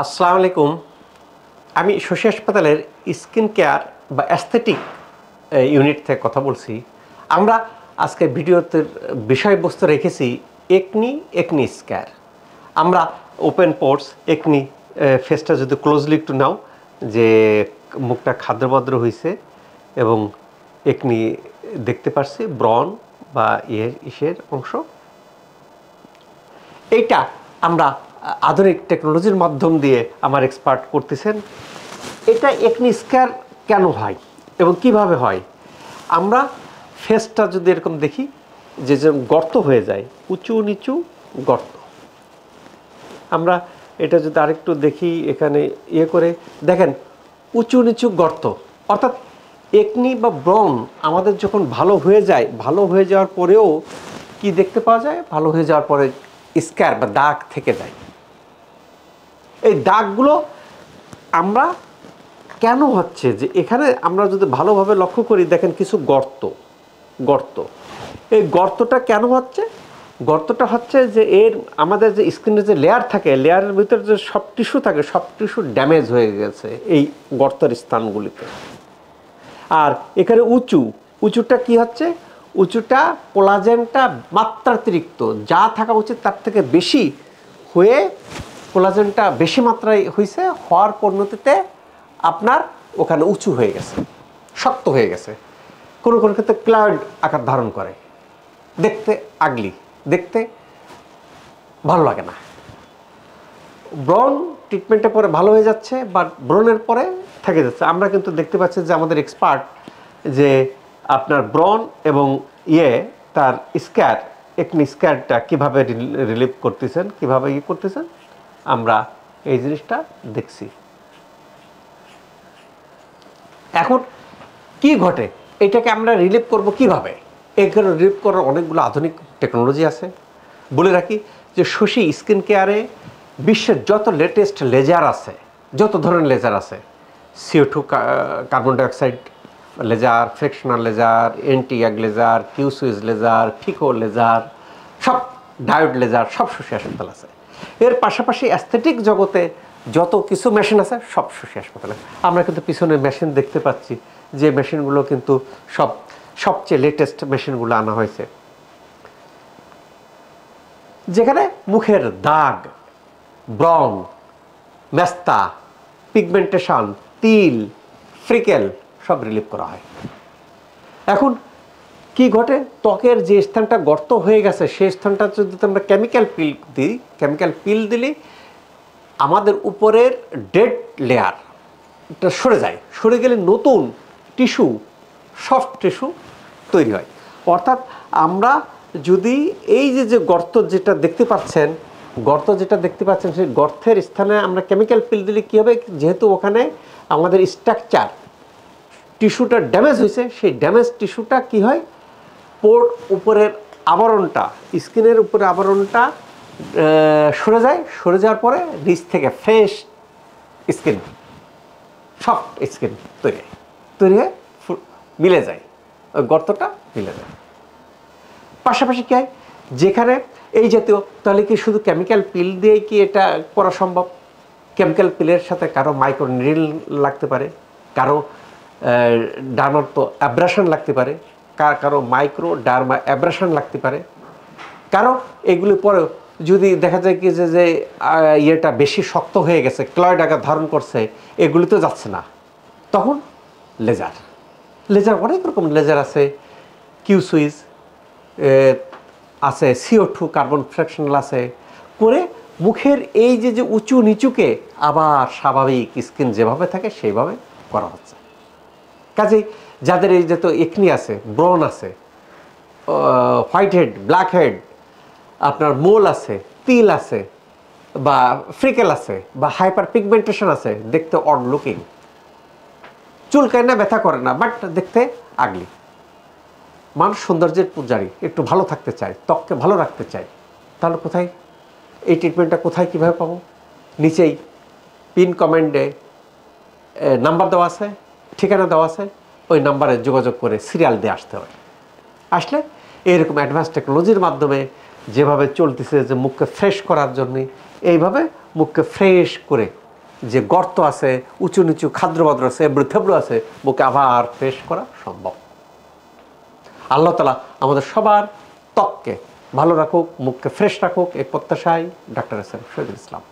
আসসালামু আলাইকুম। আমি শশী হাসপাতালের স্কিন কেয়ার বা অ্যাস্থেটিক ইউনিট থেকে কথা বলছি। আমরা আজকে ভিডিওতে বিষয়বস্তু রেখেছি একনি স্ক্যার। আমরা ওপেন পোর্স একনি ফেসটা যদি ক্লোজলি একটু নাও, যে মুখটা খাদ্রবদ্র হয়েছে এবং একনি দেখতে পাচ্ছি ব্রণ বা ইসের অংশ। এইটা আমরা আধুনিক টেকনোলজির মাধ্যম দিয়ে আমার এক্সপার্ট করতেছেন। এটা একনি স্ক্যার কেন হয় এবং কিভাবে হয়? আমরা ফেসটা যদি এরকম দেখি যে গর্ত হয়ে যায়, উঁচু নিচু গর্ত। আমরা এটা যদি আরেকটু দেখি, এখানে করে দেখেন উঁচু নিচু গর্ত, অর্থাৎ একনি বা ব্রণ আমাদের যখন ভালো হয়ে যায়, ভালো হয়ে যাওয়ার পরেও কি দেখতে পাওয়া যায়? ভালো হয়ে যাওয়ার পরে স্ক্যার বা দাগ থেকে যায়। এই দাগগুলো আমরা কেন হচ্ছে, যে এখানে আমরা যদি ভালোভাবে লক্ষ্য করি, দেখেন কিছু গর্ত। এই গর্তটা কেন হচ্ছে? গর্তটা হচ্ছে যে আমাদের যে স্কিনের যে লেয়ার থাকে, লেয়ারের ভিতরে যে সব টিস্যু থাকে, সব টিস্যু ড্যামেজ হয়ে গেছে এই গর্তের স্থানগুলিতে। আর এখানে উঁচুটা কি হচ্ছে? উঁচুটা কোলাজেনটা মাত্রাতিরিক্ত, যা থাকা উচিত তার থেকে বেশি হয়ে কোলাজেনটা বেশি মাত্রায় হয়েছে, হওয়ার পরিণতিতে আপনার ওখানে উঁচু হয়ে গেছে, শক্ত হয়ে গেছে, কোনো ক্ষেত্রে ক্লাউড আকার ধারণ করে, দেখতে আগলি, দেখতে ভালো লাগে না। ব্রণ ট্রিটমেন্টের পরে ভালো হয়ে যাচ্ছে, বা ব্রণের পরে থেকে যাচ্ছে। আমরা কিন্তু দেখতে পাচ্ছি যে আমাদের এক্সপার্ট যে আপনার ব্রণ এবং তার একনি স্ক্যারটা কীভাবে রিলিভ করতেছেন, কীভাবে করতেছেন, আমরা এই জিনিসটা দেখছি। এখন কি ঘটে, এটাকে আমরা রিলিভ করব কিভাবে? এখানে রিলিভ করার অনেকগুলো আধুনিক টেকনোলজি আছে। বলে রাখি যে শশী স্কিন কেয়ারে বিশ্বের যত লেটেস্ট লেজার আছে, যত ধরনের লেজার আছে, CO2 carbon dioxide laser, fractional laser, অ্যান্টি-অ্যাগ laser, Q switch laser, pico laser, সব ডায়োড লেজার, সব শশী হাসপাতাল আছে। এর পাশাপাশি অ্যাস্থেটিক জগতে যত কিছু মেশিন আছে সব শশী হাসপাতালে। আমরা কিন্তু পিছনে মেশিন দেখতে পাচ্ছি, যে মেশিনগুলো কিন্তু সবচেয়ে লেটেস্ট মেশিনগুলো আনা হয়েছে, যেখানে মুখের দাগ, ব্রণ, মেস্তা, পিগমেন্টেশন, তিল, ফ্রিকেল সব রিলিভ করা হয়। এখন কি ঘটে? ত্বকের যে স্থানটা গর্ত হয়ে গেছে, সেই স্থানটা যদি আমরা কেমিক্যাল পিল দিলে আমাদের উপরের ডেড লেয়ার এটা সরে যায়। সরে গেলে নতুন টিস্যু, সফট টিস্যু তৈরি হয়। অর্থাৎ আমরা যদি এই যে গর্ত যেটা দেখতে পাচ্ছেন, সেই গর্তের স্থানে আমরা কেমিক্যাল পিল দিলে কী হবে? যেহেতু ওখানে আমাদের স্ট্রাকচার টিস্যুটা ড্যামেজ হয়েছে, সেই ড্যামেজ টিস্যুটা কি হয়? পোর উপরের আবরণটা, স্কিনের উপরে আবরণটা সরে যায়। সরে যাওয়ার পরে নিচ থেকে ফ্রেশ স্কিন, সফট স্কিন তৈরি হয়ে মিলে যায়, ওই গর্তটা মিলে যায়। পাশাপাশি কী হয়? যেখানে এই জাতীয়, তাহলে কি শুধু কেমিক্যাল পিল দিয়েই কি এটা করা সম্ভব? কেমিক্যাল পিলের সাথে কারো মাইক্রো নিডল লাগতে পারে, কারো ডার্মাটো অ্যাব্রাশন লাগতে পারে, কারো মাইক্রো ডার্মা অ্যাব্রাশন লাগতে পারে, কারো এগুলি পরেও যদি দেখা যায় কি যে ইয়েটা বেশি শক্ত হয়ে গেছে, ক্লয়েড আকার ধারণ করছে, এগুলি তো যাচ্ছে না, তখন লেজার অনেক রকম লেজার আছে, কিউ সুইজ আছে, CO2 কার্বন ফ্র্যাকশনাল আছে, করে মুখের এই যে উঁচু নিচুকে আবার স্বাভাবিক স্কিন যেভাবে থাকে সেইভাবে করা হচ্ছে। কাজেই যাদের এই যত একনি আছে, ব্রণ আছে, হোয়াইট হেড, ব্ল্যাক হেড, আপনার মোল আছে, তিল আছে, বা ফ্রিকেল আছে, বা হাইপার পিগমেন্টেশন আছে, দেখতে অড লুকিং, চুলকায় না, ব্যথা করে না, বাট দেখতে আগলি, মানুষ সৌন্দর্যের পূজারী, একটু ভালো থাকতে চায়, ত্বককে ভালো রাখতে চায়, তাহলে কোথায় এই ট্রিটমেন্টটা কোথায় কীভাবে পাবো? নিচেই পিন কমেন্টে নাম্বার দেওয়া আছে, ঠিকানা দেওয়া আছে, ওই নাম্বারে যোগাযোগ করে সিরিয়াল দিয়ে আসতে হবে। আসলে এইরকম অ্যাডভান্স টেকনোলজির মাধ্যমে যেভাবে চলতেছে, যে মুখকে ফ্রেশ করার জন্যে, এইভাবে মুখকে ফ্রেশ করে যে গর্ত আছে, উঁচু নিচু খাদ্রবাদ্র আছে, এবড়ো থেবড়ো আছে, মুখে আবার ফ্রেশ করা সম্ভব। আল্লাহ তাআলা আমাদের সবার ত্বককে ভালো রাখুক, মুখকে ফ্রেশ রাখুক, এই প্রত্যাশায় doctor S M Shahidul Islam.